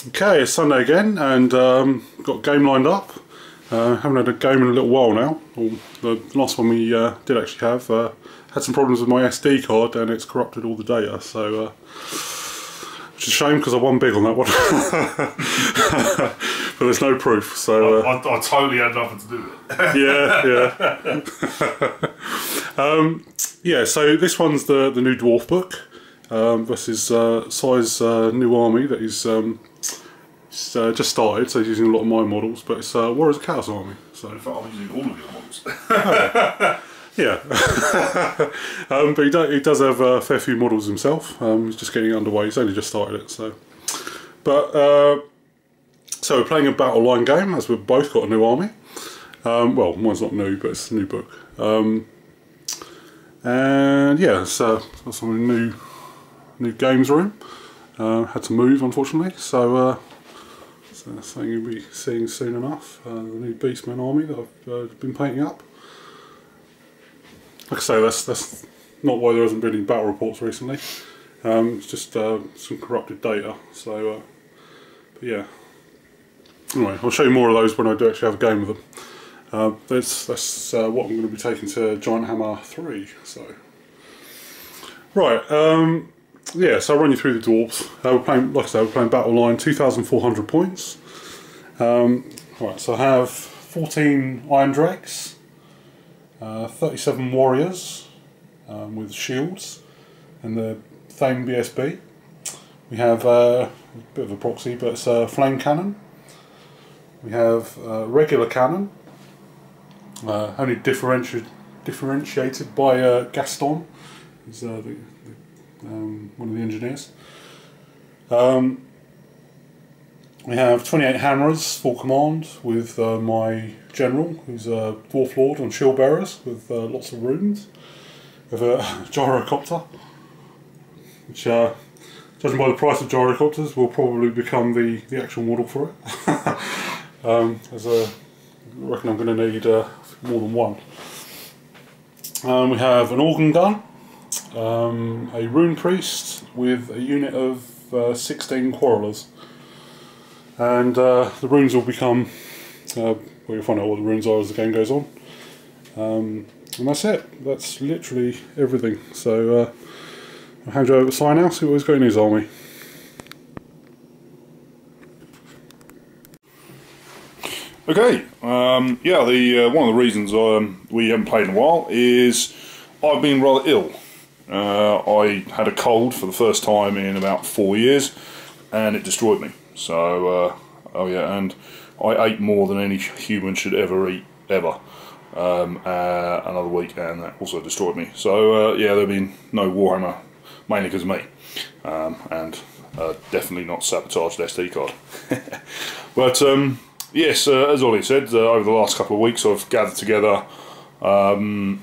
Okay, it's Sunday again, and got a game lined up. Haven't had a game in a little while now. The last one we did actually have had some problems with my SD card, and it's corrupted all the data. So, which is a shame because I won big on that one, but there's no proof. So I totally had nothing to do with it. Yeah. So this one's the new Dwarf book versus Si's new army that he's just started, so he's using a lot of my models, but it's Warriors of Chaos army. So in fact, I'm using all of your models. Yeah, but he does have a fair few models himself. He's just getting underway. He's only just started it, so. But so we're playing a battle line game, as we've both got a new army. Well, mine's not new, but it's a new book. And yeah, so got some new games room. Had to move, unfortunately, so. So that's something you'll be seeing soon enough. The new Beastman army that I've been painting up. Like I say, that's not why there hasn't been any battle reports recently. It's just some corrupted data. So, but yeah. Anyway, I'll show you more of those when I do actually have a game with them. That's what I'm going to be taking to Giant Hammer 3. So, right. Yeah, so I'll run you through the Dwarfs. We're playing, like I said, we're playing Battle Line, 2,400 points. Right, so I have 14 Iron Drakes, 37 Warriors with shields, and the Thane BSB. We have a bit of a proxy, but it's a Flame Cannon. We have regular cannon, only differentiated by Gaston, who's one of the engineers. We have 28 hammers, full command, with my general, who's a Dwarf Lord on shield bearers with lots of runes. We have a gyrocopter, which, judging by the price of gyrocopters, will probably become the actual model for it. I reckon I'm going to need more than one. We have an organ gun. A rune priest with a unit of 16 quarrelers, and the runes will become well, you'll find out what the runes are as the game goes on, and that's it. That's literally everything. So I'll hand you over to Si now, see what he's got in his army. Okay, yeah, one of the reasons we haven't played in a while is I've been rather ill. I had a cold for the first time in about 4 years, and it destroyed me. So, oh yeah, and I ate more than any human should ever eat, ever, another week, and that also destroyed me. So, yeah, there'll be no Warhammer, mainly because of me, and definitely not sabotaged SD card. But, yes, as Ollie said, over the last couple of weeks I've gathered together some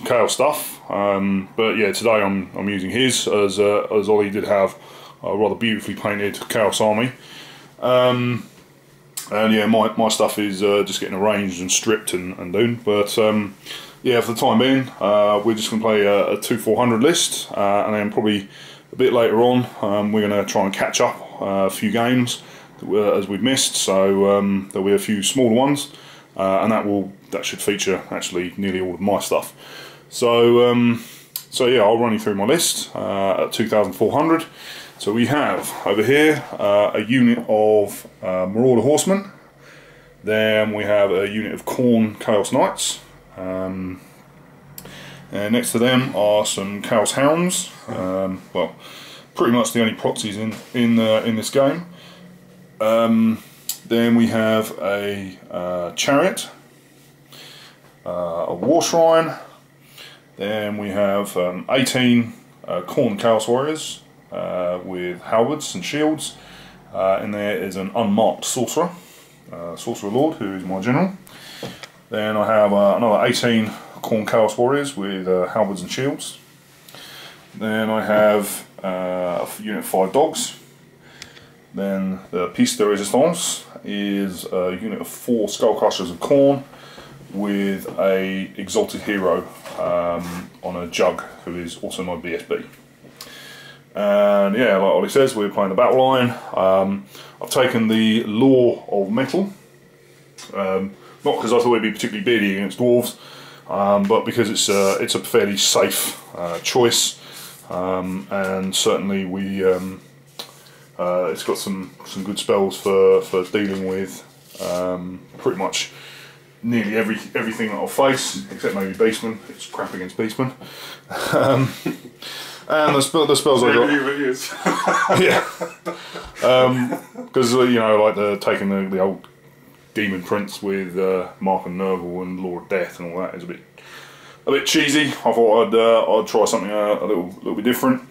Chaos stuff, but yeah, today I'm using his, as Ollie did have a rather beautifully painted Chaos army, and yeah, my stuff is just getting arranged and stripped and done. But yeah, for the time being, we're just going to play a 2-400 list, and then probably a bit later on we're going to try and catch up a few games as we've missed. So there'll be a few smaller ones. And that should feature actually nearly all of my stuff. So so yeah, I'll run you through my list at 2,400. So we have over here a unit of Marauder Horsemen. Then we have a unit of Khorne Chaos Knights. And next to them are some Chaos Hounds. Well, pretty much the only proxies in this game. Then we have a Chariot, a War Shrine. Then we have 18 Khorne Chaos Warriors with halberds and shields. And there is an unmarked Sorcerer, Sorcerer Lord, who is my general. Then I have another 18 Khorne Chaos Warriors with halberds and shields. Then I have a unit of 5 dogs. Then the Piece de Resistance is a unit of 4 Skullcrushers of Khorne with a Exalted Hero on a Jug, who is also my BSB. And yeah, like Ollie says, we're playing the battle line. I've taken the Law of Metal, not because I thought it'd be particularly beady against dwarves, but because it's a fairly safe choice, and certainly it's got some good spells for dealing with pretty much nearly everything that I'll face, except maybe Beastmen. It's crap against Beastmen. And the spells I got, yeah, because you know, like taking the old Demon Prince with Mark and Nurgle and Law of Death and all that is a bit cheesy. I thought I'd try something a little bit different.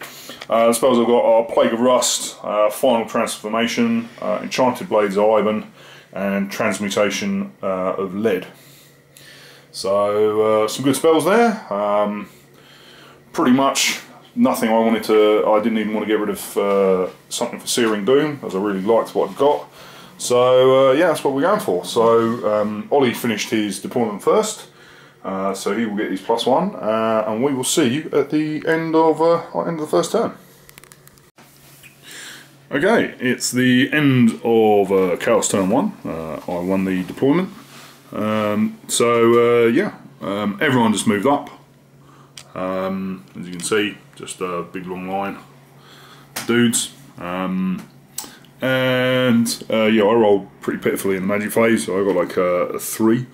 The spells I've got are Plague of Rust, Final Transformation, Enchanted Blades of Ivan, and Transmutation of Lead. So some good spells there. Pretty much nothing I didn't even want to get rid of something for Searing Doom, as I really liked what I've got. So yeah, that's what we're going for. So Ollie finished his deployment first, so he will get his +1, and we will see you at the end of the first turn. Okay, it's the end of Chaos turn 1. I won the deployment. Yeah, everyone just moved up. As you can see, just a big long line of dudes. Yeah, I rolled pretty pitifully in the magic phase, so I got like a 3.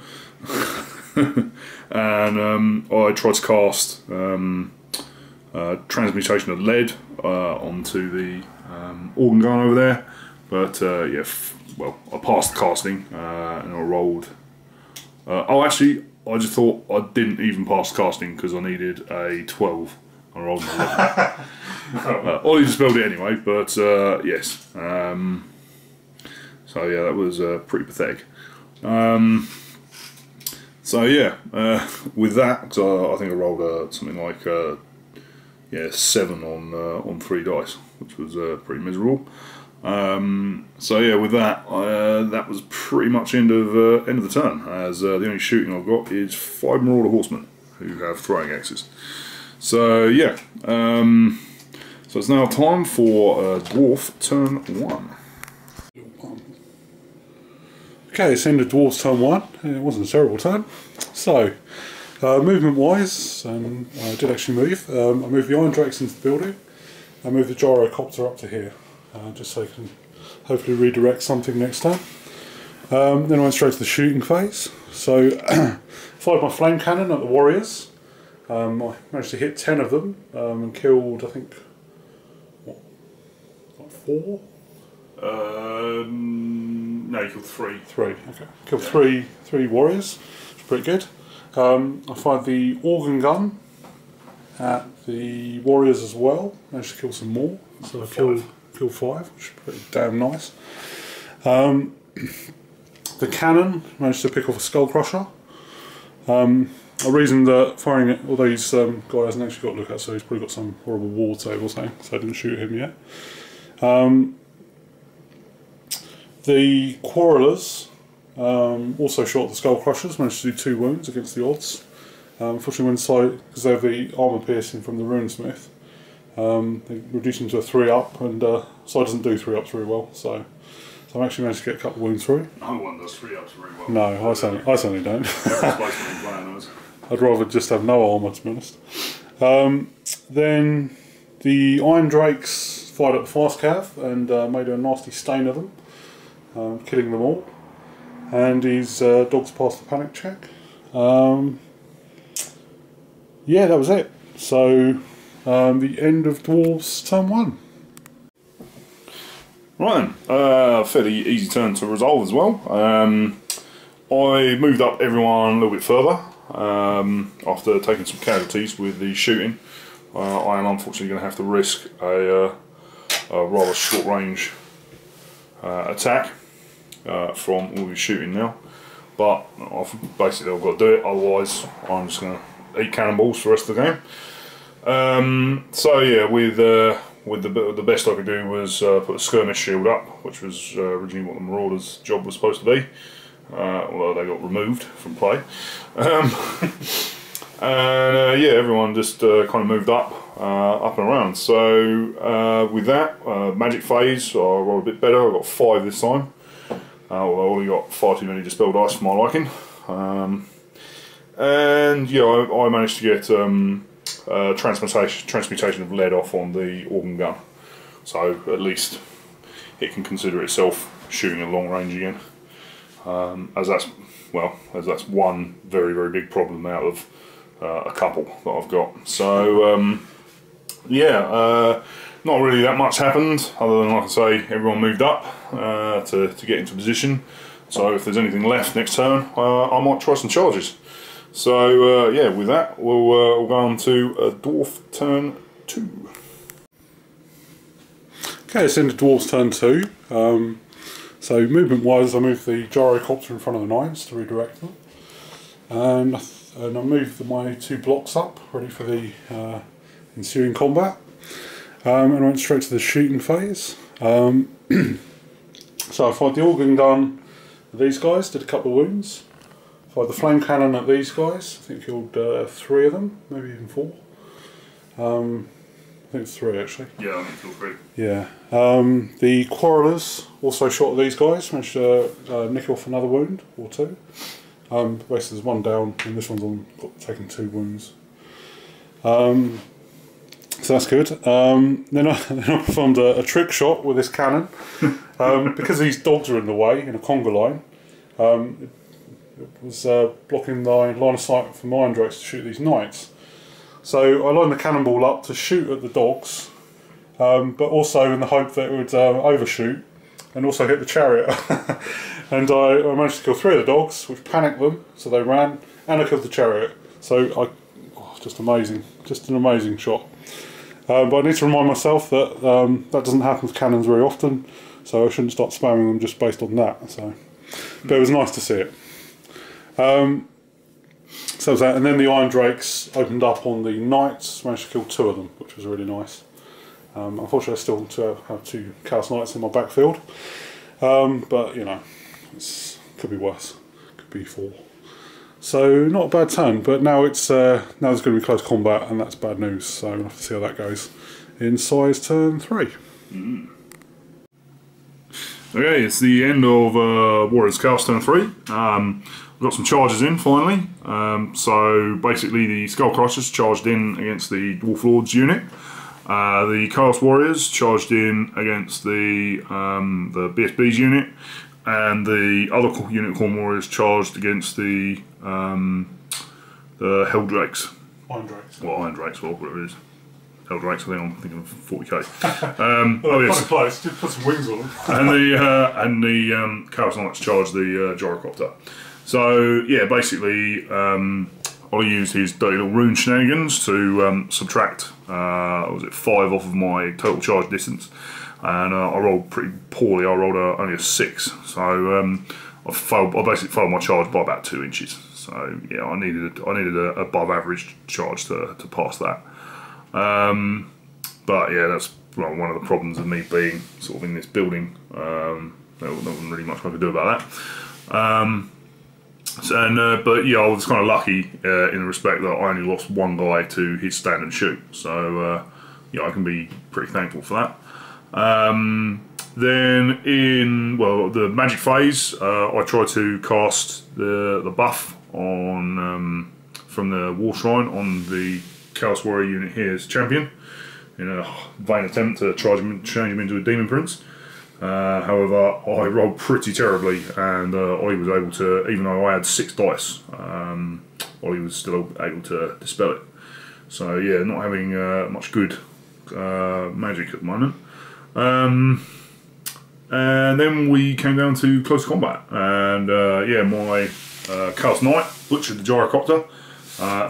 And I tried to cast Transmutation of Lead onto the organ gun over there, but yeah, well, I passed the casting and I rolled. Oh, actually, I just thought I didn't even pass the casting because I needed a 12. I rolled an 11. Ollie dispelled it anyway, but yes. So yeah, that was pretty pathetic. So yeah, with that, because I think I rolled something like yeah, 7 on 3 dice, which was pretty miserable. So yeah, with that, that was pretty much end of the turn, as the only shooting I've got is 5 Marauder Horsemen who have throwing axes. So yeah, so it's now time for Dwarf turn 1. Okay, it's end of Dwarfs turn 1. It wasn't a terrible turn. So, movement wise, I did actually move. I moved the Iron Drakes into the building. I moved the Gyrocopter up to here, just so I can hopefully redirect something next time. Then I went straight to the shooting phase. So, fired my flame cannon at the warriors. I managed to hit 10 of them and killed, I think, what, like 4? No, you killed 3. 3, okay. Killed three warriors, which is pretty good. I fired the organ gun at the warriors as well. Managed to kill some more, so I killed 5, which is pretty damn nice. The cannon managed to pick off a skull crusher. A reason that firing it, although he's guy hasn't actually got to look at, so he's probably got some horrible ward save or something, so I didn't shoot him yet. The Quarrelers also shot the Skull Crushers, managed to do 2 wounds against the odds. Unfortunately, when side, because they have the armour piercing from the Runesmith, they reduced them to a 3-up, and side doesn't do 3-ups very well, so I actually managed to get a couple of wounds through. No one does 3-ups very well. No, I certainly don't. I'd rather just have no armour, to be honest. Then the Iron Drakes fired at the fast cav and made a nasty stain of them, killing them all. And his dogs passed the panic check. Yeah, that was it. So, the end of Dwarves turn 1. Right then, fairly easy turn to resolve as well. I moved up everyone a little bit further after taking some casualties with the shooting. I am unfortunately going to have to risk a rather short range attack from all the shooting now, but basically I've got to do it, otherwise I'm just going to eat cannonballs for the rest of the game. So yeah, with the best I could do was put a skirmish shield up, which was originally what the Marauders' job was supposed to be, although they got removed from play. And yeah, everyone just kind of moved up and around. So with that, magic phase, I rolled a bit better. I got 5 this time. Although I only got far too many dispelled ice for my liking. And yeah, I managed to get transmutation of lead off on the organ gun. So at least it can consider itself shooting at long range again. As that's one very, very big problem out of a couple that I've got. So yeah, not really that much happened, other than, like I say, everyone moved up to get into position. So if there's anything left next turn, I might try some charges. So yeah, with that, we'll go on to Dwarf turn 2. Okay, it's into Dwarfs turn 2. So movement wise, I moved the gyrocopter in front of the 9s to redirect them. And I moved my 2 blocks up, ready for the ensuing combat. And I went straight to the shooting phase. So I fired the organ gun at these guys, did a couple of wounds. Fired the flame cannon at these guys, I think killed 3 of them, maybe even 4. I think it's 3 actually. Yeah, I think killed 3. Yeah. The quarrelers also shot at these guys, managed to nick off another wound or 2. Basically there's 1 down and this one's taken 2 wounds. So that's good. Then I performed a trick shot with this cannon. Because these dogs are in the way in a conga line, it was blocking the line of sight for my iron drakes to shoot these knights. So I lined the cannonball up to shoot at the dogs, but also in the hope that it would overshoot and also hit the chariot. And I managed to kill 3 of the dogs, which panicked them, so they ran, and I killed the chariot. So just amazing, just an amazing shot. But I need to remind myself that that doesn't happen with cannons very often, so I shouldn't start spamming them just based on that. So, but it was nice to see it. So was that, and then the Iron Drakes opened up on the Knights, managed to kill 2 of them, which was really nice. Unfortunately, I still have 2 Chaos Knights in my backfield, but you know, it could be worse, could be 4. So not a bad turn, but now it's now there's going to be close combat, and that's bad news. So we'll have to see how that goes in size turn 3. Mm. Okay, it's the end of Warriors Chaos turn 3. We've got some charges in finally. So basically, the Skullcrushers charged in against the Dwarf Lords unit. The Chaos Warriors charged in against the BSB's unit, and the other unit Corn Warriors charged against the Hell Drakes. Iron Drakes. Well, Iron Drakes, or whatever it is. Hell Drakes, I think I'm thinking of 40k. Oh yes, close. Did put some wings on them. and the Chaos Knights charged the Gyrocopter. So yeah, basically, I used his dirty little rune shenanigans to subtract, 5 off of my total charge distance, and I rolled pretty poorly. I rolled only a 6, so I basically failed my charge by about 2 inches. So yeah, I needed a above average charge to pass that. But yeah, that's one of the problems of me being sort of in this building. There wasn't really much I could do about that. But yeah, I was kind of lucky in the respect that I only lost 1 guy to his stand and shoot. So yeah, I can be pretty thankful for that. Then in the magic phase, I tried to cast the buff on from the War Shrine on the Chaos Warrior unit here's champion, in a vain attempt to change him into a Demon Prince. However, I rolled pretty terribly, and Ollie was able to, even though I had 6 dice, Ollie was still able to dispel it. So yeah, not having much good magic at the moment. And then we came down to close combat, and yeah, my Chaos Knight butchered the Gyrocopter.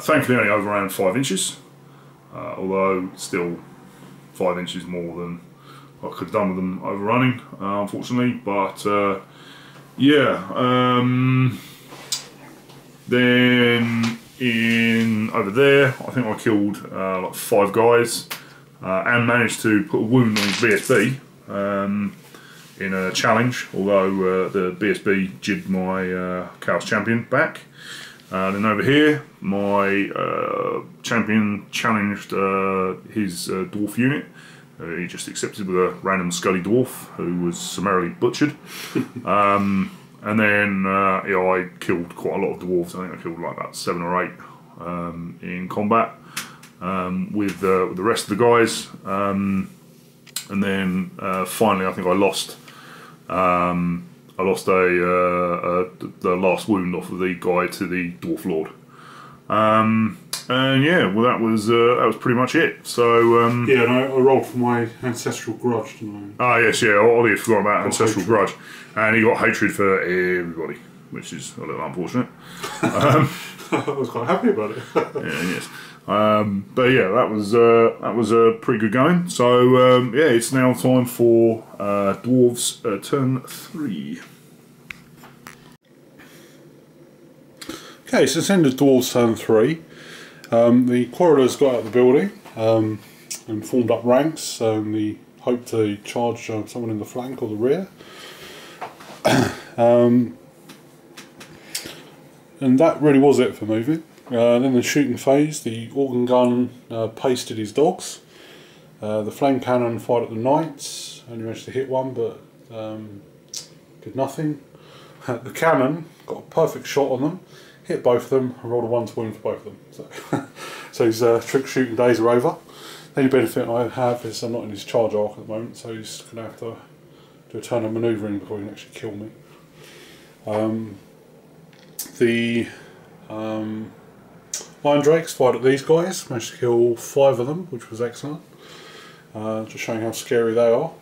Thankfully only overran 5 inches, although still 5 inches more than I could have done with them overrunning, unfortunately. But yeah, then over there, I think I killed like 5 guys, and managed to put a wound on his BSB in a challenge, although the BSB jibbed my Chaos Champion back. Then over here, my champion challenged his dwarf unit. He just accepted with a random Scully dwarf who was summarily butchered. And then I killed quite a lot of dwarves. I think I killed like about 7 or 8 in combat with the rest of the guys. And then finally, I think I lost. I lost the last wound off of the guy to the Dwarf Lord. And yeah, well, that was pretty much it. So yeah, and I rolled for my ancestral grudge, didn't I? Ah yes, yeah. Ollie had forgotten about ancestral grudge, and he got hatred for everybody, which is a little unfortunate. I was quite happy about it. Yeah, yes. But yeah, that was a pretty good going. So yeah, it's now time for Dwarves turn 3. Okay, so it's ended Dwarves turn 3. The Quarrelers got out of the building and formed up ranks, and they hoped to charge someone in the flank or the rear. And that really was it for moving. Then the shooting phase, the organ gun pasted his dogs. The flame cannon fired at the knights, only managed to hit one but did nothing. The cannon got a perfect shot on them, hit both of them, and rolled a 1 to wound for both of them. So his trick shooting days are over. The only benefit I have is I'm not in his charge arc at the moment, so he's going to have to do a turn of manoeuvring before he can actually kill me. The Iron Drakes fired at these guys, managed to kill 5 of them, which was excellent. Just showing how scary they are.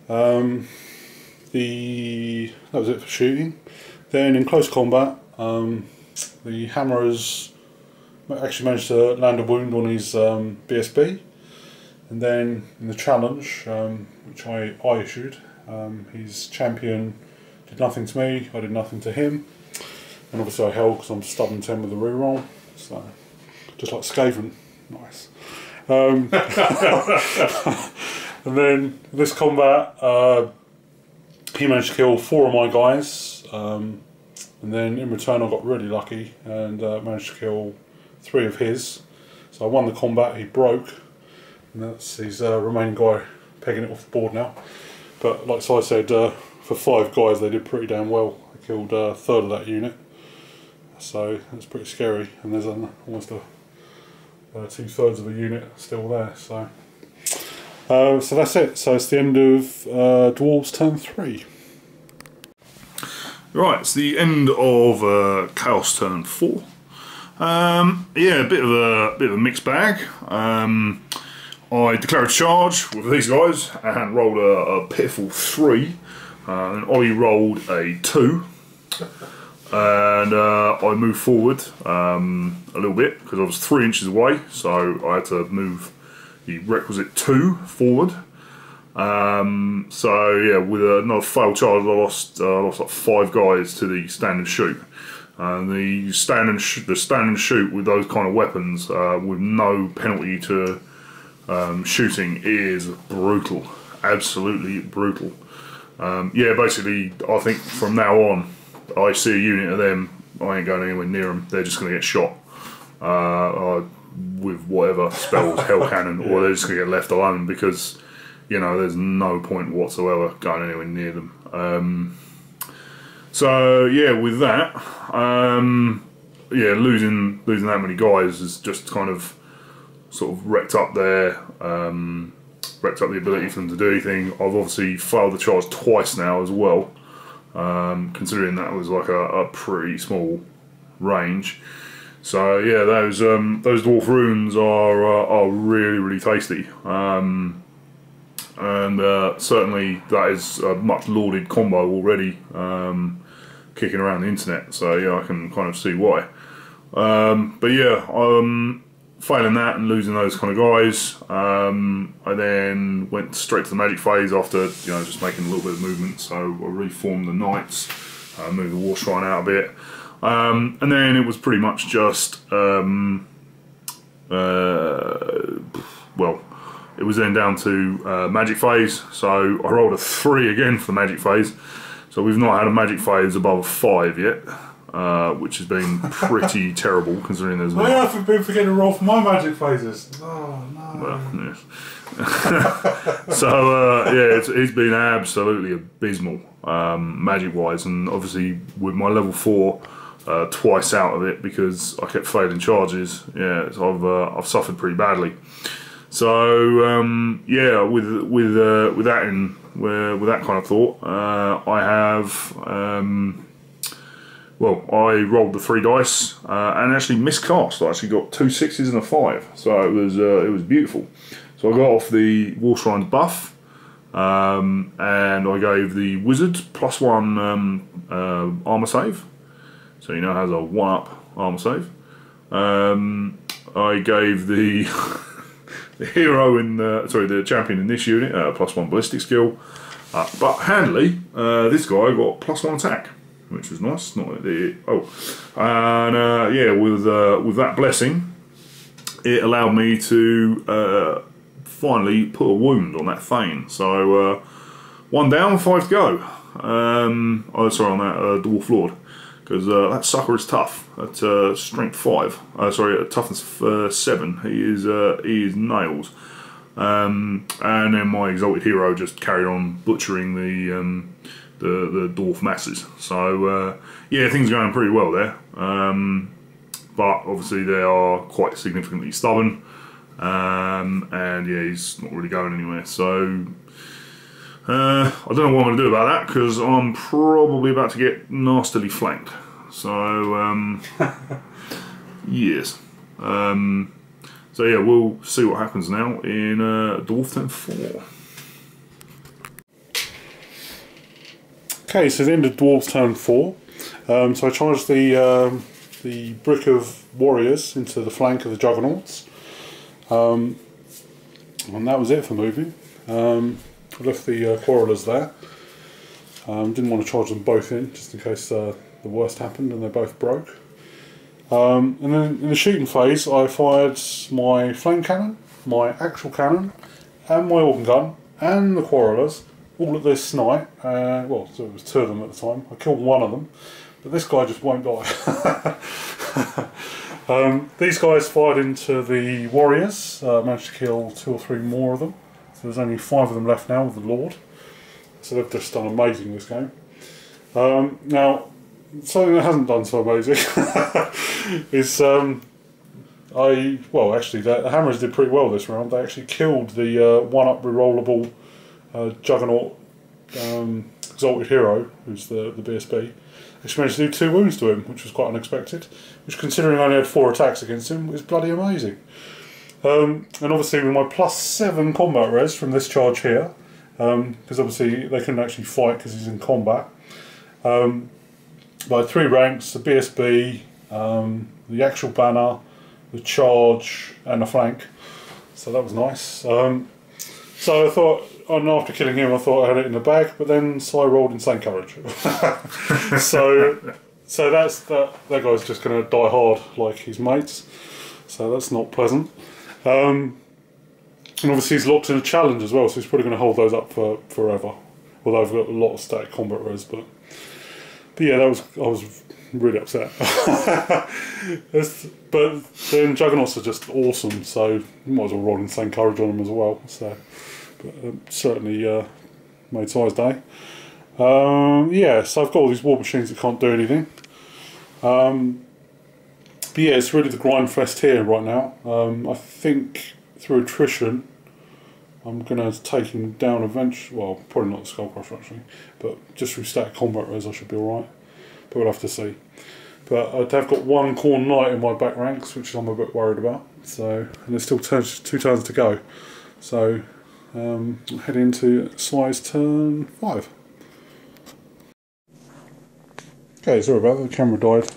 That was it for shooting. Then in close combat, the Hammerers actually managed to land a wound on his BSB, and then in the challenge, which I issued, his champion did nothing to me, I did nothing to him, and obviously I held because I'm stubborn 10 with the reroll, so just like Skaven, nice. And then in this combat, he managed to kill 4 of my guys, and then in return I got really lucky and managed to kill 3 of his. So I won the combat, he broke, and that's his remaining guy pegging it off the board now. But like I said, for 5 guys they did pretty damn well. I killed a third of that unit, so that's pretty scary, and there's almost 2/3 of a unit still there. So that's it. So it's the end of Dwarves turn 3. Right, it's the end of Chaos turn 4. Yeah, a bit of a mixed bag. I declared a charge with these guys and rolled a pitiful 3. And Ollie rolled a 2. And I moved forward a little bit because I was 3 inches away, so I had to move the requisite 2 forward. So yeah, with another failed charge, I lost like 5 guys to the stand and shoot. And the stand and shoot with those kind of weapons, with no penalty to shooting, is brutal, absolutely brutal. Yeah, basically, I think from now on, I see a unit of them, I ain't going anywhere near them. They're just going to get shot with whatever spells, hell cannon, or they're just going to get left alone because, you know, there's no point whatsoever going anywhere near them. So yeah, with that, yeah, losing that many guys has just kind of sort of wrecked up the ability for them to do anything. I've obviously failed the charge twice now as well, considering that was like a pretty small range. So yeah, those dwarf runes are really, really tasty. And certainly that is a much lauded combo already, kicking around the internet, so yeah, I can kind of see why. But yeah, failing that and losing those kind of guys, I then went straight to the magic phase after, you know, just making a little bit of movement. So I reformed the knights, moved the war shrine out a bit, and then it was pretty much just well, it was then down to magic phase. So I rolled a 3 again for the magic phase. So we've not had a magic phase above a 5 yet. which has been pretty terrible considering there's. I have been forgetting to roll for my magic phases. Oh no. Well, yes. So yeah, it's been absolutely abysmal, magic wise, and obviously with my level 4 twice out of it because I kept failing charges. Yeah, so I've suffered pretty badly. So yeah, with that kind of thought, I have. Well, I rolled the 3 dice and actually miscast. I actually got 2 6s and a 5, so it was beautiful. So I got off the Warshrine buff, and I gave the wizard +1 armor save, so you know it has a 1-up armor save. I gave the the hero in the champion in this unit +1 ballistic skill, but handily this guy got +1 attack, which was nice. Not the yeah, with that blessing, it allowed me to finally put a wound on that Thane. So 1 down, 5 to go. Oh, sorry, on that Dwarf Lord, because that sucker is tough at strength 5. Sorry, at toughness 7. He is nails. And then my exalted hero just carried on butchering the dwarf masses. So yeah, things are going pretty well there. But obviously they are quite significantly stubborn. And yeah, he's not really going anywhere. So I don't know what I'm going to do about that, because I'm probably about to get nastily flanked. So yes. So yeah, we'll see what happens now in Dwarf Turn 4. Okay, so the end of Dwarves Turn 4. So I charged the brick of warriors into the flank of the Juggernauts. And that was it for moving. I left the quarrelers there. Didn't want to charge them both in, just in case the worst happened and they both broke. And then in the shooting phase, I fired my flame cannon, my actual cannon, and my organ gun, and the quarrelers, all at this snipe. Well, so it was 2 of them at the time. I killed 1 of them, but this guy just won't die. These guys fired into the warriors, managed to kill 2 or 3 more of them. So there's only 5 of them left now with the Lord. So they've just done amazing this game. Now, something that hasn't done so amazing is well, actually the Hammers did pretty well this round. They actually killed the 1-up rerollable Juggernaut exalted hero, who's the BSB. They managed to do 2 wounds to him, which was quite unexpected, which, considering I only had 4 attacks against him, is bloody amazing. And obviously with my +7 combat res from this charge here, because obviously they couldn't actually fight because he's in combat, by 3 ranks, the BSB, the actual banner, the charge, and the flank. So that was nice. So I thought, and after killing him, I thought I had it in the bag, but then I rolled insane courage. so that's that guy's just going to die hard like his mates. So that's not pleasant. And obviously he's locked in a challenge as well, so he's probably going to hold those up for forever. Although I've got a lot of static combat res, but yeah, I was really upset. But then Juggernauts are just awesome, so you might as well roll insane courage on them as well. So, but certainly made Ty's day. Yeah, so I've got all these war machines that can't do anything. But yeah, it's really the grind fest here right now. I think through attrition, I'm going to take him down eventually. Well, probably not the Skullcrusher actually, but just through static combat res I should be alright. But we'll have to see. But I have got 1 Khorne Knight in my back ranks, which I'm a bit worried about. So, and there's still 2 turns to go. So, head into Size turn 5. Okay, sorry about that, the camera died.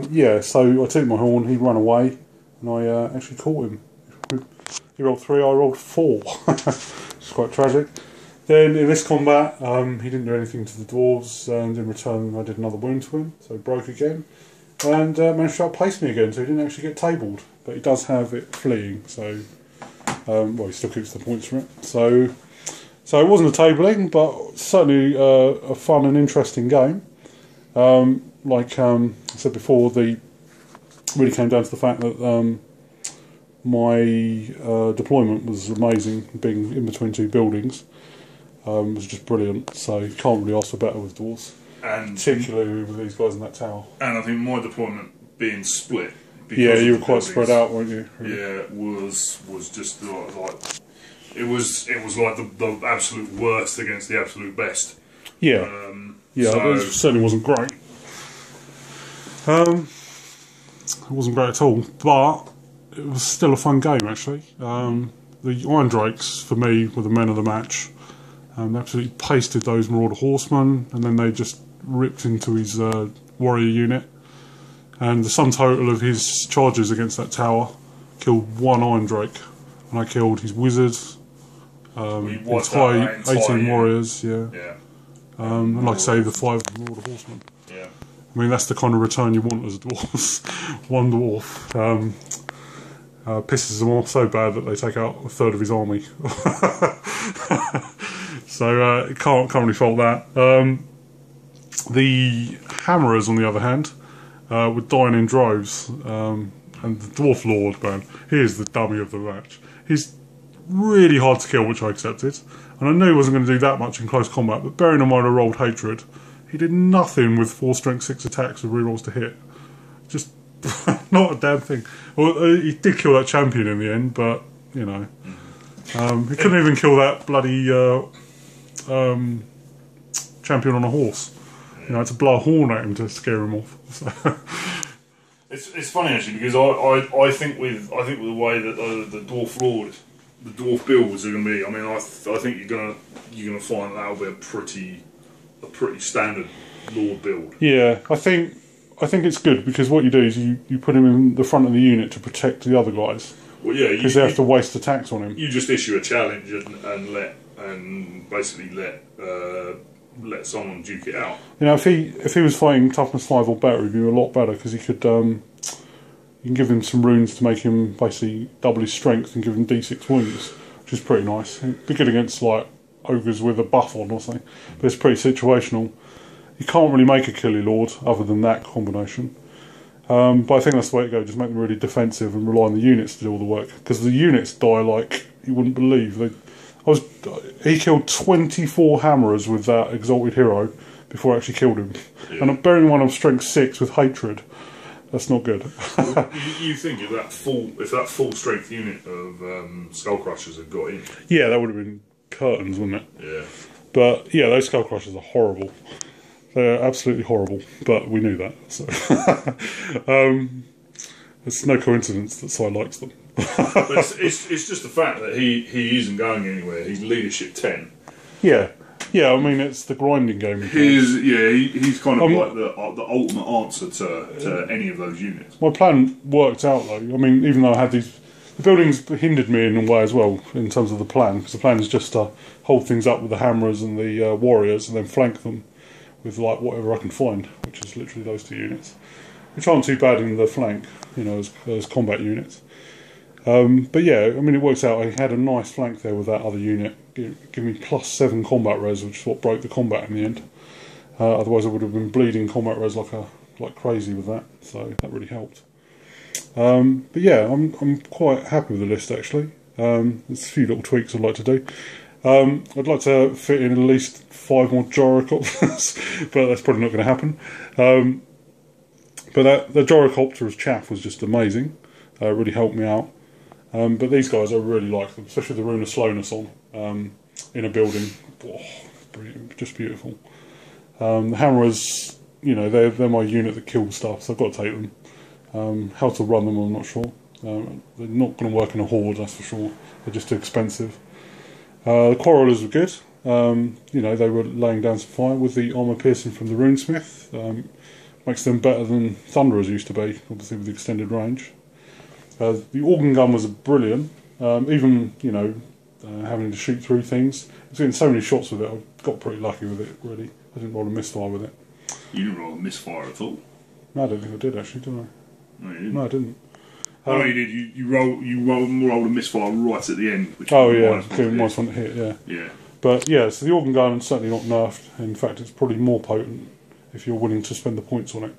Yeah, so I took my horn, he ran away, and I actually caught him. He rolled 3, I rolled 4. It's quite tragic. Then in this combat, he didn't do anything to the dwarves, and in return I did another wound to him, so he broke again. And managed to outpace me again, so he didn't actually get tabled. But he does have it fleeing, so well, he still keeps the points from it. So it wasn't a tabling, but certainly a fun and interesting game. like I said before, the really came down to the fact that my deployment was amazing, being in between two buildings. Was just brilliant, so you can't really ask for better with Dwarfs. And particularly with these guys in that tower. And I think my deployment being split. Yeah, you were quite spread out, weren't you? Really? Yeah, was just like it was like the absolute worst against the absolute best. Yeah, so it certainly wasn't great. It wasn't great at all, but it was still a fun game actually. The Iron Drakes for me were the men of the match. They absolutely pasted those Marauder Horsemen, and then they just ripped into his warrior unit. And the sum total of his charges against that tower killed one Iron Drake, and I killed his wizard, entire 18 warriors, yeah. And like I say, the 5 Marauder Horsemen. Yeah. I mean, that's the kind of return you want as a dwarf. One dwarf pisses them off so bad that they take out a third of his army. So can't really fault that. The hammerers, on the other hand, were dying in droves, and the Dwarf Lord, man, he is the dummy of the match. He's really hard to kill, which I accepted, and I knew he wasn't going to do that much in close combat, but bearing in mind I rolled Hatred, he did nothing with 4 strength 6 attacks with rerolls to hit. Just not a damn thing. Well, he did kill that champion in the end, but, you know, he couldn't even kill that bloody champion on a horse. You know, I had to blow a horn at him to scare him off. So. It's funny actually, because I think with the way that the Dwarf Lord, the Dwarf builds are going to be. I mean, I think you're gonna find that'll be a pretty standard Lord build. Yeah, I think it's good, because what you do is you put him in the front of the unit to protect the other guys. Well, yeah, because they have to waste attacks on him. You just issue a challenge and basically let someone duke it out. You know, if he was fighting toughness 5 or better, he'd be a lot better, because he could. You can give him some runes to make him basically double his strength and give him D6 wounds, which is pretty nice. It'd be good against like ogres with a buff on or something, but it's pretty situational. You can't really make a Killy Lord other than that combination. But I think that's the way to go. Just make them really defensive and rely on the units to do all the work, because the units die like you wouldn't believe. He killed 24 hammerers with that exalted hero before I actually killed him. Yeah. And bearing in mind I'm strength 6 with hatred, that's not good. Well, you think if that full strength unit of Skullcrushers had got in? Yeah, that would have been curtains, wouldn't it? Yeah. But yeah, those Skullcrushers are horrible. They're absolutely horrible, but we knew that. So it's no coincidence that Si likes them. But it's just the fact that he isn't going anywhere. He's leadership 10. Yeah, I mean, it's the grinding game. He's kind of like the ultimate answer to any of those units. My plan worked out though. I mean, even though I had the buildings hindered me in a way as well in terms of the plan, because the plan is just to hold things up with the hammerers and the warriors, and then flank them with like whatever I can find, which is literally those 2 units, which aren't too bad in the flank, you know, as combat units. But yeah, I mean, it works out. I had a nice flank there with that other unit, give me +7 combat res, which is what broke the combat in the end. Otherwise, I would have been bleeding combat res like crazy with that. So that really helped. But yeah, I'm quite happy with the list actually. There's a few little tweaks I'd like to do. I'd like to fit in at least 5 more gyrocopters, but that's probably not going to happen. But the gyrocopter's chaff was just amazing. It really helped me out. But these guys, I really like them, especially the Rune of Slowness on in a building. Oh, just beautiful. The hammerers, you know, they're my unit that kills stuff, so I've got to take them. How to run them, I'm not sure. They're not going to work in a horde, that's for sure. They're just too expensive. The Quarrelers were good. You know, they were laying down some fire with the armour piercing from the Runesmith. Makes them better than Thunderers used to be, obviously with the extended range. The organ gun was brilliant. Even, you know, having to shoot through things. I was getting so many shots with it, I got pretty lucky with it, really. I didn't roll a misfire with it. You didn't roll a misfire at all? No, I don't think I did actually, did I? No, you didn't. No, I didn't. Oh, no, you did. You rolled a misfire right at the end. Which minus 1 to hit, yeah. Yeah. But yeah, so the organ gun is certainly not nerfed. In fact, it's probably more potent if you're willing to spend the points on it.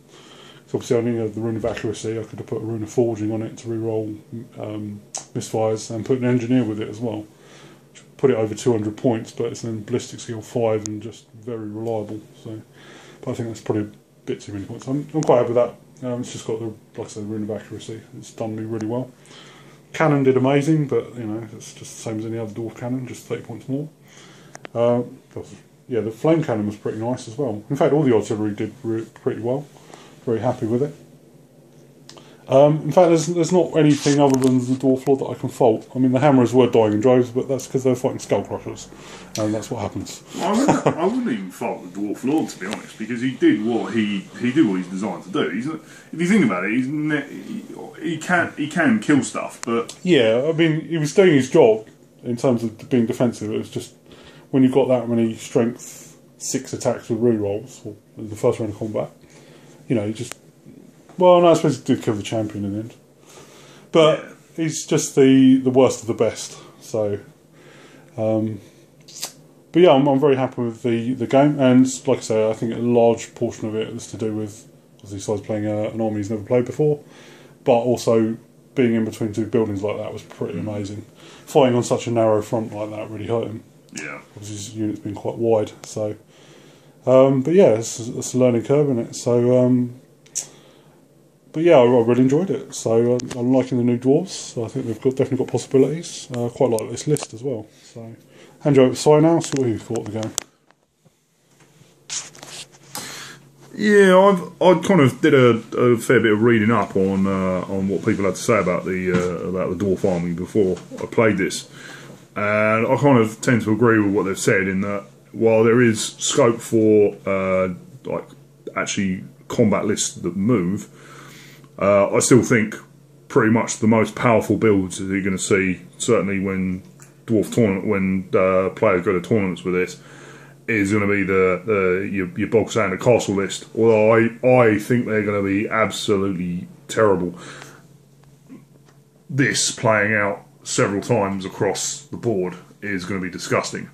So obviously I only had the Rune of Accuracy. I could have put a Rune of Forging on it to reroll misfires, and put an Engineer with it as well. Put it over 200 points, but it's then Ballistic Skill 5 and just very reliable. So, but I think that's probably a bit too many points. I'm quite happy with that. It's just got the, like I said, the Rune of Accuracy. It's done me really well. Cannon did amazing, but you know, it's just the same as any other Dwarf cannon, just 30 points more. Yeah, the Flame Cannon was pretty nice as well. In fact, all the artillery did pretty well. Very happy with it. In fact, there's not anything other than the Dwarf Lord that I can fault. I mean, the Hammerers were dying in droves, but that's because they're fighting Skull Crushers, and that's what happens. I wouldn't even fault the Dwarf Lord, to be honest, because he did what he's designed to do. If you think about it, he can kill stuff, but yeah, I mean, he was doing his job in terms of being defensive. It was just when you've got that many strength 6 attacks with rerolls, or the first round of combat, you know, you just. Well, no, I suppose he did kill the champion in the end. But yeah. He's just the worst of the best. So, but yeah, I'm very happy with the game. And like I say, I think a large portion of it is to do with, obviously, so I was playing an army he's never played before. But also, being in between 2 buildings like that was pretty amazing. Fighting on such a narrow front like that really hurt him. Yeah. Obviously, his unit's been quite wide. So, but yeah, it's a learning curve, isn't it? So, but yeah, I really enjoyed it. So I'm liking the new Dwarves. So I think they've definitely got possibilities. Quite like this list as well. So hand you over to Si now. See what you thought of the game. Yeah, I kind of did a fair bit of reading up on what people had to say about the Dwarf army before I played this, and I kind of tend to agree with what they've said in that while there is scope for like actually combat lists that move. I still think pretty much the most powerful builds that you're going to see, certainly when players go to tournaments with this, is going to be your bog standard castle list. Although I think they're going to be absolutely terrible. This playing out several times across the board is going to be disgusting,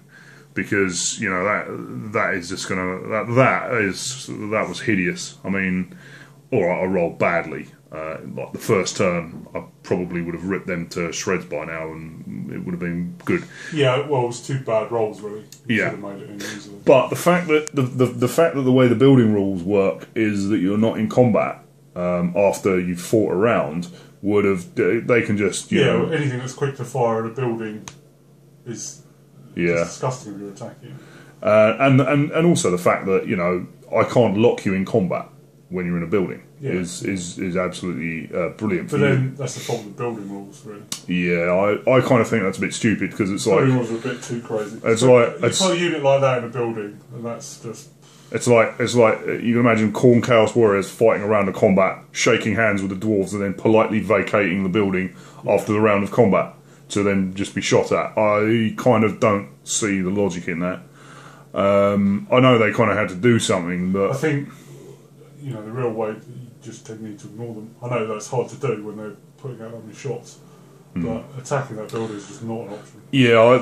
because you know that is just going to that was hideous. I mean. Alright, I rolled badly. Like the first turn, I probably would have ripped them to shreds by now, and it would have been good. Yeah, well, it was 2 bad rolls, really. You yeah, should have made it in easily. But the fact that the fact that the way the building rules work is that you're not in combat after you've fought a round would have. They can just you know, anything that's quick to fire at a building is disgusting if you're attacking. And also the fact that you know I can't lock you in combat when you're in a building is absolutely brilliant. But then that's the problem with building rules, really. Yeah, I kind of think that's a bit stupid because it's like building rules are a bit too crazy. It's like you put a unit like that in a building, and that's just. It's like you can imagine Khorne Chaos Warriors fighting around a combat, shaking hands with the dwarves, and then politely vacating the building after the round of combat to then just be shot at. I kind of don't see the logic in that. I know they kind of had to do something, but I think. You know, the real way, you just need to ignore them. I know that's hard to do when they're putting out that many shots, but attacking that building is just not an option. Yeah,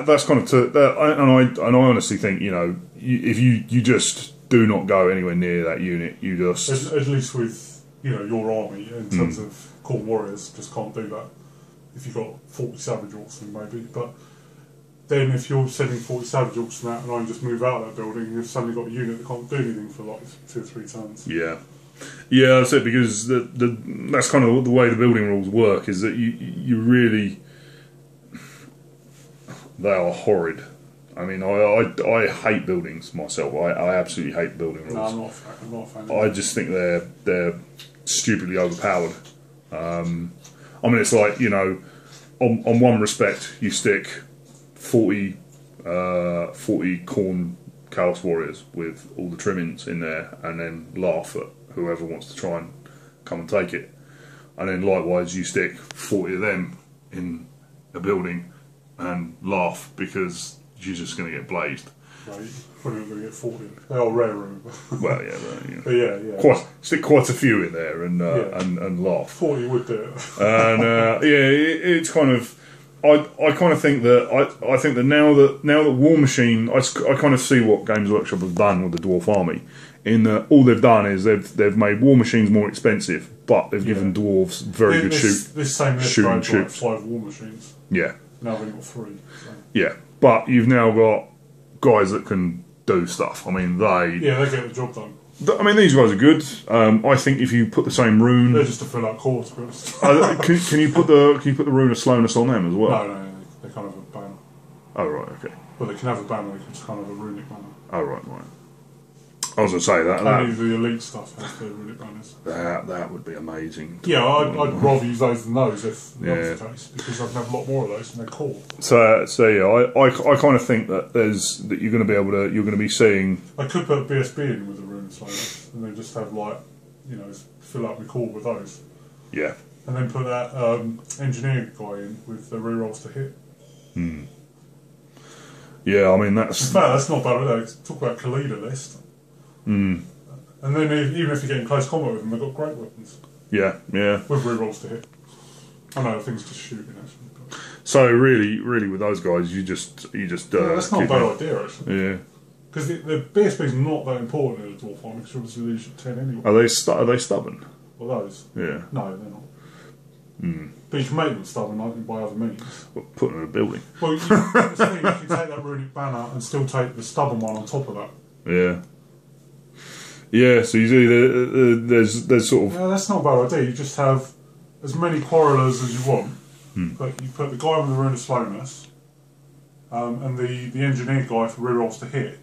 that's kind of and I honestly think you know if you just do not go anywhere near that unit, you just at least with you know your army in terms of Khorne Warriors just can't do that. If you've got 40 Savage Orcs, then maybe, but. Then if you're sending 40 Savage Orcs from that and I just move out of that building, you've suddenly got a unit that can't do anything for like 2 or 3 turns. Yeah, that's it, because that's kind of the way the building rules work, is that you really... They are horrid. I mean, I hate buildings myself. I absolutely hate building rules. No, I'm not a fan. I just think they're stupidly overpowered. I mean, it's like, you know, on one respect, you stick... 40 Khorne Chaos Warriors with all the trimmings in there, and then laugh at whoever wants to try and come and take it. And then likewise you stick 40 of them in a building and laugh because you're just going to get blazed. No, you're probably going to get 40. They are rare, remember. Well, yeah, but, you know, but yeah. Stick quite a few in there and laugh. 40 would do it. And it's kind of... I kind of think that I think that now that War Machine, I kind of see what Games Workshop have done with the Dwarf Army. In that all they've done is they've made War Machines more expensive, but they've given dwarves very good This same list shooting like troops. 5 War Machines. Yeah. Now they've got 3. So. Yeah, but you've now got guys that can do stuff. I mean, they get the job done. I mean, these guys are good. I think if you put the same rune, they're just to fill out cores. To be honest. can you put the rune of slowness on them as well? No, they can't have a banner. Oh right, okay. Well, they can have a banner. They can just kind of have a runic banner. Oh right. I was going to say that. Only the elite stuff has the runic banners. That would be amazing. Yeah, I'd rather use those than those if that's the case, because I can have a lot more of those and they're cool. So yeah, I kind of think that you're going to be seeing. I could put BSB in with the runes like that, and then just have fill out my core with those. Yeah. And then put that engineer guy in with the rerolls to hit. Hmm. Yeah, I mean that's. In fact, that's not bad. Talk about Khalida list. Hmm. And then even if you get in close combat with them, they've got great weapons. Yeah. With rerolls to hit. I know, things just shooting actually. But. So really, with those guys, you just. That's not a bad idea actually. Yeah. Because the BSB is not that important in a Dwarf Army, because obviously leadership 10 anyway. Are they stubborn? Well, those? Yeah. No, they're not. Hmm. But you can make them stubborn by other means. Well, put them in a building. Well, you can take that runic banner and still take the stubborn one on top of that. Yeah. Yeah, so you see, there's sort of. Yeah, that's not a bad idea. You just have as many quarrelers as you want, but you put the guy with the rune of slowness, and the engineer guy for rerolls to hit.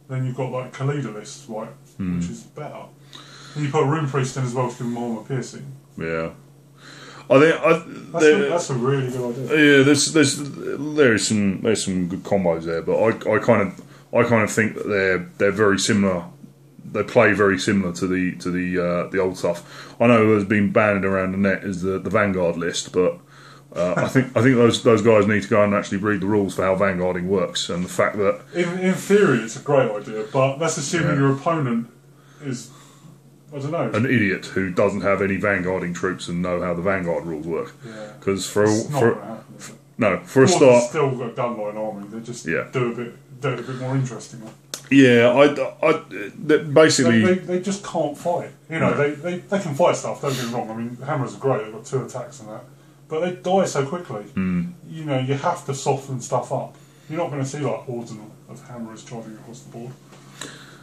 Then you've got like Khalida lists, right, which is better. And you put a rune priest in as well to give him armor piercing. Yeah. I think that's a really good idea. Yeah, there's some good combos there, but I kind of think that they're very similar. They play very similar to the old stuff. I know there's been banded around the net as the Vanguard list, but I think those guys need to go and actually read the rules for how Vanguarding works, and the fact that in theory it's a great idea, but that's assuming your opponent is, I don't know, an idiot who doesn't have any Vanguarding troops and know how the Vanguard rules work. Because for a start, still got a gunline army. They just do it a bit more interestingly. Yeah, basically they just can't fight. You know, they can fight stuff. Don't get me wrong. I mean, hammers are great. They've got 2 attacks and that, but they die so quickly. You know, you have to soften stuff up. You're not going to see like hordes of hammerers charging across the board.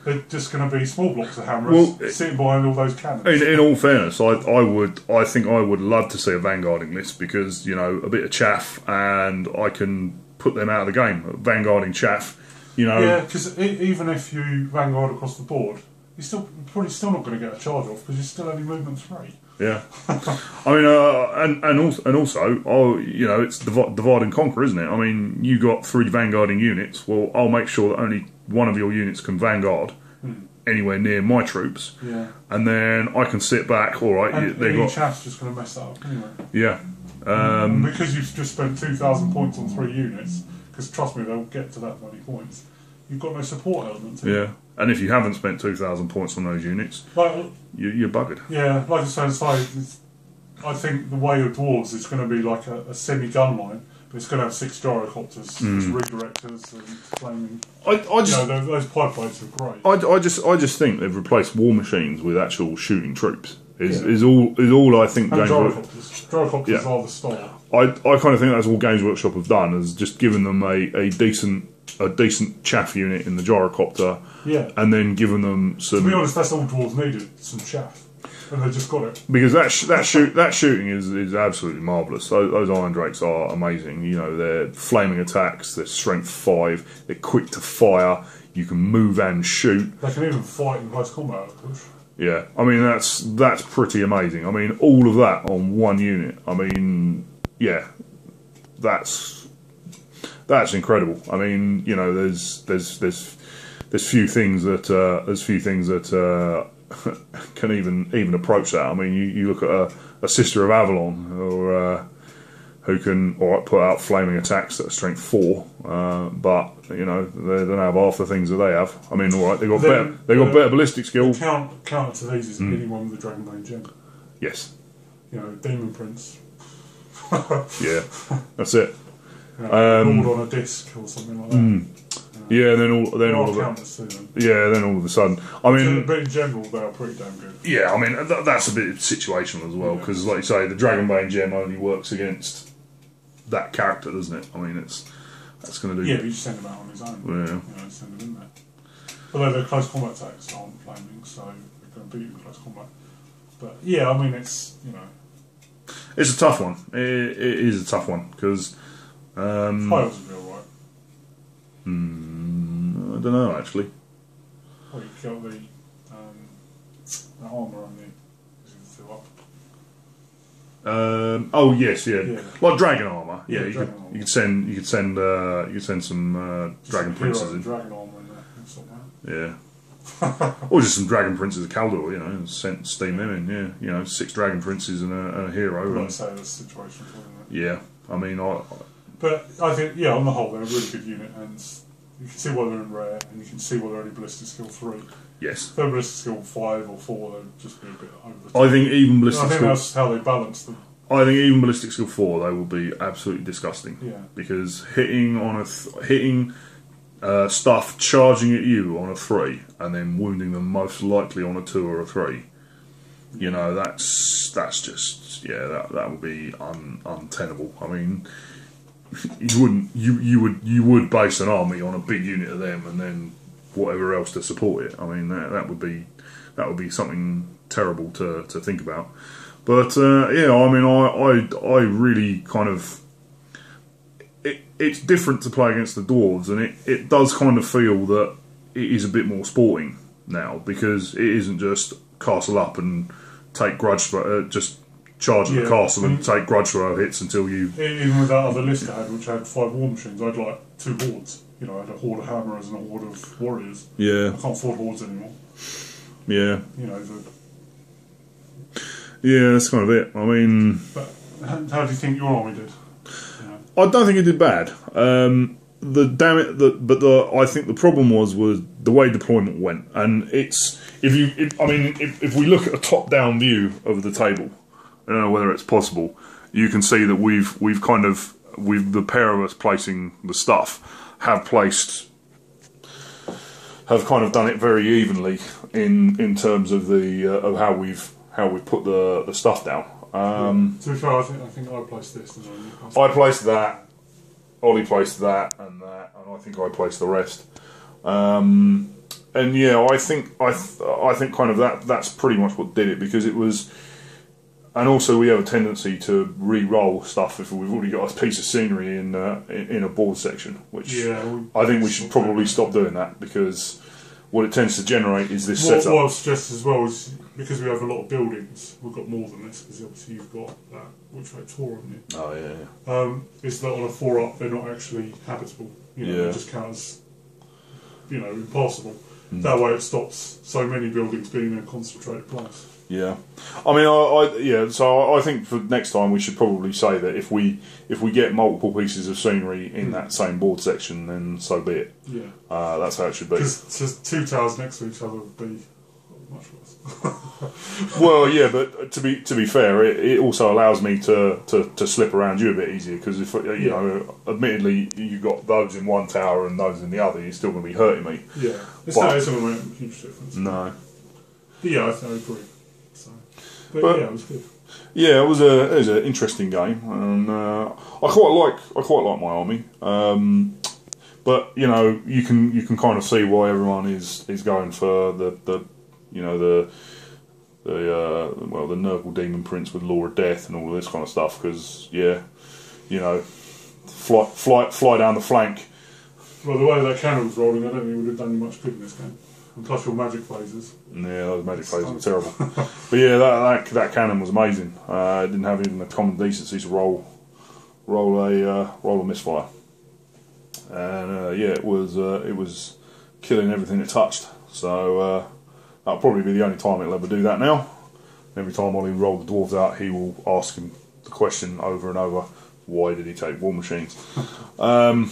They're just going to be small blocks of hammerers sitting behind all those cannons. In all fairness, I think I would love to see a Vanguarding list, because a bit of chaff and I can put them out of the game. Vanguarding chaff. Yeah, because even if you Vanguard across the board, you're probably still not going to get a charge off, because you're still only movement 3. Yeah. I mean, and also, it's divide and conquer, isn't it? I mean, you got 3 Vanguarding units. Well, I'll make sure that only one of your units can Vanguard anywhere near my troops. Yeah. And then I can sit back. All right, and chaff's just going to mess that up anyway. Yeah. Because you've just spent 2,000 points on 3 units. Because trust me, they'll get to that many points. You've got no support element. Yeah, and if you haven't spent 2,000 points on those units, you're buggered. Yeah, like I said, I think the way of Dwarves is going to be like a semi-gun line, but it's going to have 6 gyrocopters, as redirectors and flaming. Those pipe blades are great. I just think they've replaced war machines with actual shooting troops. Is all I think. And gyrocopters are the style. I kind of think that's all Games Workshop have done, is just given them a decent chaff unit in the gyrocopter, and then given them some. To be honest, that's all Dwarves needed, some chaff, and they just got it. Because that shooting is absolutely marvellous. Those Iron Drakes are amazing. They're flaming attacks. They're strength 5. They're quick to fire. You can move and shoot. They can even fight in close combat. Yeah, I mean that's pretty amazing. I mean, all of that on one unit. I mean. Yeah, that's incredible. I mean, there's few things that can even approach that. I mean, you look at a Sister of Avalon, or who can put out flaming attacks at strength 4, but they don't have half the things that they have. I mean, all right, they got better ballistic skill. Counter to these is anyone with the Dragonbane gem. Yes. Demon Prince. Yeah, that's it. You know, board on a disc or something like that. Yeah, then all then all of a sudden, I mean, but in general, they are pretty damn good. Yeah, I mean that's a bit situational as well because, like you say, the Dragonbane gem only works against that character, doesn't it? I mean, that's going to do. Yeah, but you just send him out on his own. Yeah. You know, send him in there. Although the close combat attacks aren't flaming, so they're going to beat you in close combat. But yeah, I mean, it's it's a tough one. It is a tough one because. Files would be alright. I don't know actually. Well, you've got the armour on you as you fill up. Oh yes, yeah, like dragon armour. Yeah, you armour. could send some dragon princes in. Dragon armour in there, and stuff like that. Yeah. Or just some dragon princes of Kaldor, you know, and steam them in. Yeah, you know, 6 dragon princes and a hero. I'd like to say that's situational, isn't it? Yeah, I mean, But I think, yeah, on the whole, they're a really good unit, and you can see why they're in rare, and you can see why they're only ballistic skill 3. yes. If they're ballistic skill 5 or 4, they'd just be a bit over the top. I think even ballistic. I think skill, that's how they balance them. I think even ballistic skill 4, they will be absolutely disgusting. Yeah. Because hitting on stuff charging at you on a 3 and then wounding them most likely on a 2 or a 3. You know, that's just that would be untenable. I mean, you would base an army on a big unit of them and then whatever else to support it. I mean, that would be something terrible to think about. But yeah, I mean, I really kind of it's different to play against the dwarves, and it does kind of feel that it is a bit more sporting now because it isn't just castle up and take grudge just charge at the castle and take grudge throw hits until you. Even with that other list I had, which had 5 war machines, I had like 2 hordes. You know, I had a horde of hammerers and a horde of warriors. Yeah. I can't afford hordes anymore. Yeah. You know. Yeah, that's kind of it. I mean. But how do you think your army did? I don't think it did bad. I think the problem was the way deployment went, and if we look at a top-down view of the table, I don't know whether it's possible. You can see that we've the pair of us placing the stuff have kind of done it very evenly in terms of the of how we've put the stuff down. To be fair, I think I placed this. I placed that. Ollie placed that, and I think I placed the rest. And yeah, I think kind of that's pretty much what did it, because it was. And also, we have a tendency to re-roll stuff if we've already got a piece of scenery in a board section, which I think we should probably stop doing that, because what it tends to generate is this setup. What I've stressed as well is, because we have a lot of buildings, we've got more than this, because obviously you've got that which way tour on you. Oh yeah. Is that on a 4-up they're not actually habitable. You know, they just count as, impossible. That way it stops so many buildings being in a concentrated place. Yeah, I mean, So I think for next time we should probably say that if we get multiple pieces of scenery in that same board section, then so be it. Yeah, that's how it should be. Because 2 towers next to each other would be much worse. Well, yeah, but to be fair, it also allows me to slip around you a bit easier, because if admittedly you've got those in one tower and those in the other, you're still going to be hurting me. Yeah, it's not going to make a huge difference. No. But yeah, I agree. But yeah, it was good. Yeah, it was an interesting game, and I quite like my army. But you can kind of see why everyone is going for the Nurgle Demon Prince with Law of Death and all of this kind of stuff, because fly down the flank. Well, the way that cannon was rolling, I don't think it would have done you much good in this game. And plus your magic phases. Yeah, those magic phases were terrible. But yeah, that cannon was amazing. It didn't have even the common decency to roll a misfire. And it was killing everything it touched. So that'll probably be the only time it'll ever do that now. Every time Ollie rolled the dwarves out, he will ask him the question over and over: why did he take war machines? But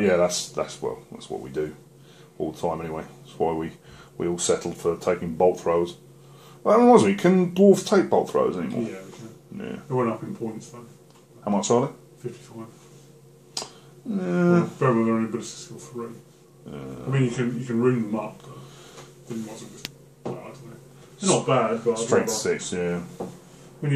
yeah, that's what we do all the time anyway. That's why we all settled for taking bolt throws. Well, was we? Can dwarves take bolt throws anymore? Yeah, we can. Yeah. They went up in points though. How much are they? 55. Well, better than only ballistic skill 3. I mean, you can rune them up, but then you might as well just, well, I don't know. They're not bad, but Strength 6, yeah. When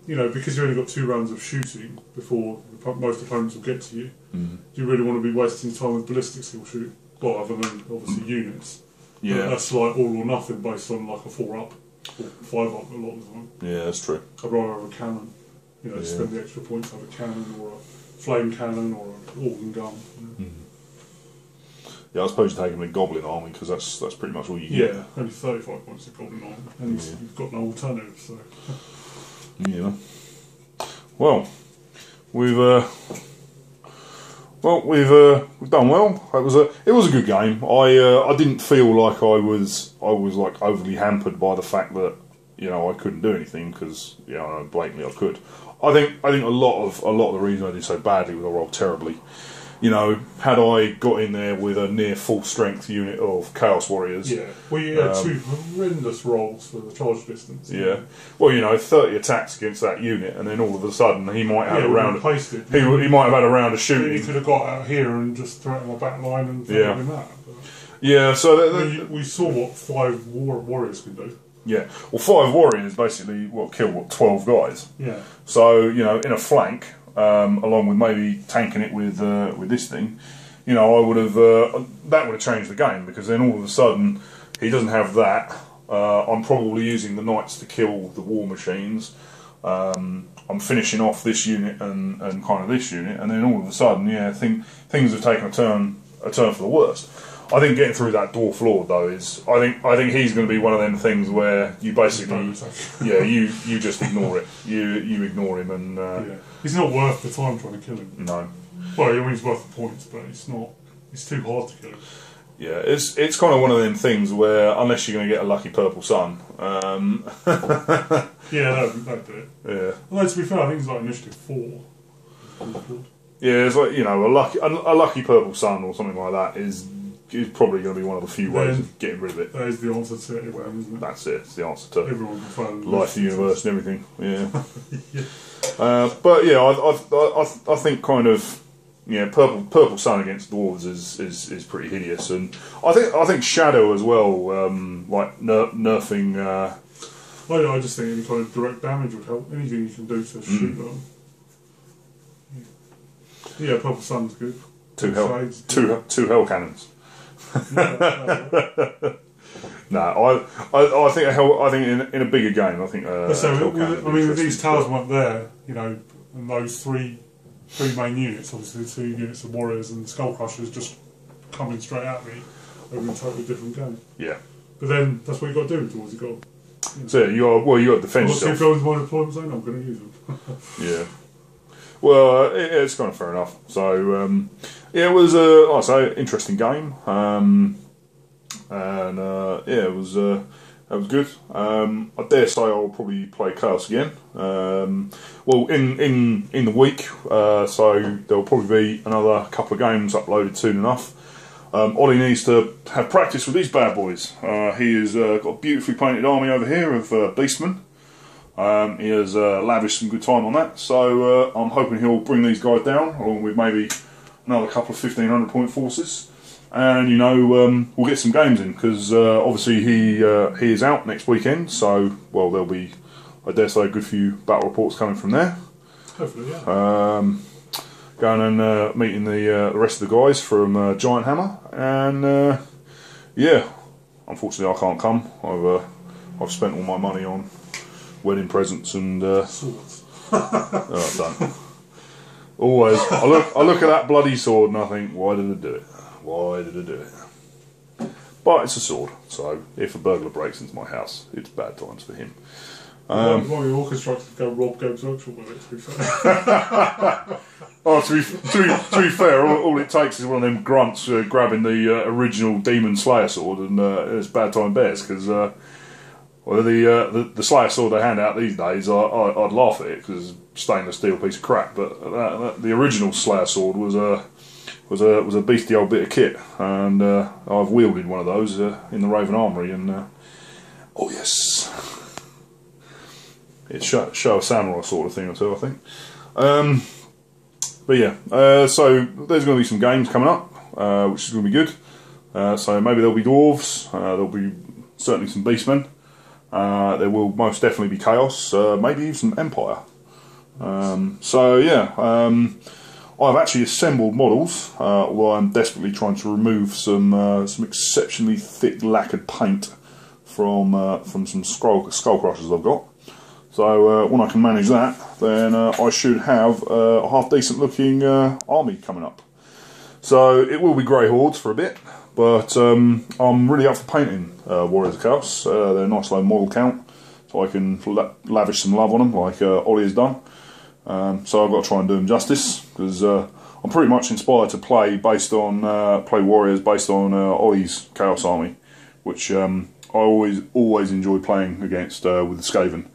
you know, because you only got 2 rounds of shooting before most opponents will get to you, do you really want to be wasting time with ballistic skill shoot? Well, other than obviously units. Yeah. But that's like all or nothing based on like a 4 up or 5 up a lot of the time. Yeah, that's true. I'd rather have a cannon. You know, spend the extra points to have a cannon or a flame cannon or an organ gun. Yeah, I suppose you're taking the goblin army because that's pretty much all you get. Yeah, only 35 points of goblin army, and you've got no alternative. So. Yeah. Well, we've done well. It was a good game. I didn't feel like I was like overly hampered by the fact that I couldn't do anything because blatantly I could. I think a lot of the reason I did so badly was I rolled terribly. Had I got in there with a near full strength unit of Chaos Warriors... Yeah, well you had 2 horrendous rolls for the charge distance. Yeah, well 30 attacks against that unit and then all of a sudden he might have a round... He might have had a round of shooting. He could have got out here and just thrown it on my back line and thrown him that. But yeah, so... we saw what 5 warriors can do. Yeah, well 5 warriors basically kill 12 guys. Yeah. So, in a flank... along with maybe tanking it with this thing, I would have that would have changed the game because then all of a sudden he doesn't have that. I'm probably using the knights to kill the war machines. I'm finishing off this unit and kind of this unit, and then all of a sudden, things have taken a turn for the worst. I think getting through that dwarf lord though is I think he's going to be one of them things where you basically you just ignore it. You ignore him and he's not worth the time trying to kill him. No. Well, I mean he's worth the points, but it's not. It's too hard to kill him. Yeah, it's kind of one of them things where unless you're going to get a lucky purple sun. Yeah, that'd do it. Yeah. Although to be fair, I think it's like initiative 4. Yeah, it's like a lucky purple sun or something like that is probably going to be one of the few ways of getting rid of it. That is the answer to everyone, isn't it? That's it. It's the answer to everyone can find life, the universe, and everything. Yeah. Yeah. But yeah, I think kind of purple sun against dwarves is pretty hideous, and I think shadow as well, like nerfing. I just think any kind of direct damage would help. Anything you can do to shoot them. Yeah, purple sun's good. Two hell cannons. No, I think in a bigger game, I think. With these towers weren't there, and those three main units, obviously the 2 units of warriors and skull crushers just coming straight at me over a totally different game. Yeah. But then that's what you got to do towards you got. So you got to defend yourself. If goes my deployment zone, I'm going to use them. Yeah. Well, it's kind of fair enough. So it was like I say, interesting game. It was good. I dare say I'll probably play Chaos again. Well, in the week, so there'll probably be another couple of games uploaded soon enough. Ollie needs to have practice with these bad boys. He has got a beautifully painted army over here of beastmen. He has lavished some good time on that, so I'm hoping he'll bring these guys down, along with maybe another couple of 1500 point forces. And we'll get some games in because obviously he is out next weekend. So there'll be, I dare say, a good few battle reports coming from there. Hopefully, yeah. Going and meeting the rest of the guys from Giant Hammer, and unfortunately I can't come. I've spent all my money on wedding presents and swords. I don't. Always, I look at that bloody sword and I think, why did I do it? Why did I do it? But it's a sword, so if a burglar breaks into my house, it's bad times for him. One of your orchestra to go rob Games Workshop with it, to be fair. To be fair, all it takes is one of them grunts grabbing the original Demon Slayer sword, and it's bad time bears, because the Slayer sword they hand out these days, I'd laugh at it, because it's a stainless steel piece of crap, but the original Slayer sword was a beastly old bit of kit, and I've wielded one of those in the Raven Armoury, and oh yes, it's show a samurai sort of thing or two, I think. But yeah, so there's going to be some games coming up, which is going to be good. So maybe there'll be Dwarfs, there'll be certainly some Beastmen, there will most definitely be Chaos, maybe even some Empire. So yeah, I've actually assembled models, although I'm desperately trying to remove some exceptionally thick lacquered paint from some skull crushers I've got. So when I can manage that, then I should have a half decent looking army coming up. So it will be Grey Hordes for a bit, but I'm really up for painting Warriors of Chaos. They're a nice low model count, so I can lavish some love on them like Ollie has done. So I've got to try and do them justice, because I'm pretty much inspired to play based on play Warriors based on Ollie's Chaos army, which I always enjoy playing against with the Skaven.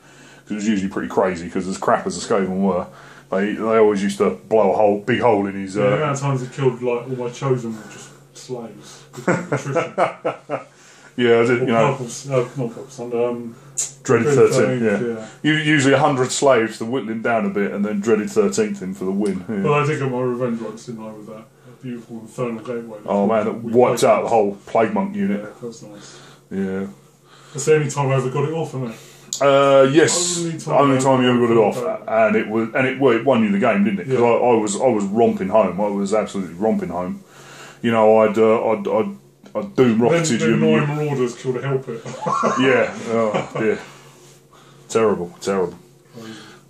It was usually pretty crazy, because as crap as the Skaven were, they always used to blow a big hole in his... Yeah, the amount of times he killed like all my chosen were just slaves. Attrition. Yeah, you know... Not purpose, Dreaded 13th, yeah. Usually 100 slaves to whittle him down a bit, and then Dreaded 13th him for the win. Yeah. Well, I did get my revenge once, didn't I, with that beautiful Infernal Gateway. Oh man, it wiped out the whole Plague Monk unit. Yeah, that's nice. Yeah. That's the only time I ever got it off, isn't it? Yes, only time you ever got it off, and it won you the game, didn't it? Because I was romping home. I was absolutely romping home. You know, I'd doom rocketed you. Then 9 Marauders killed to help it. Yeah, oh, yeah, terrible.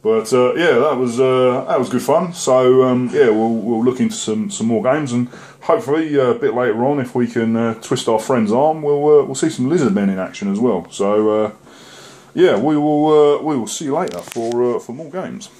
But yeah, that was good fun. So yeah, we'll look into some more games, and hopefully a bit later on, if we can twist our friend's arm, we'll see some lizard men in action as well. So. Yeah, we will see you later for more games.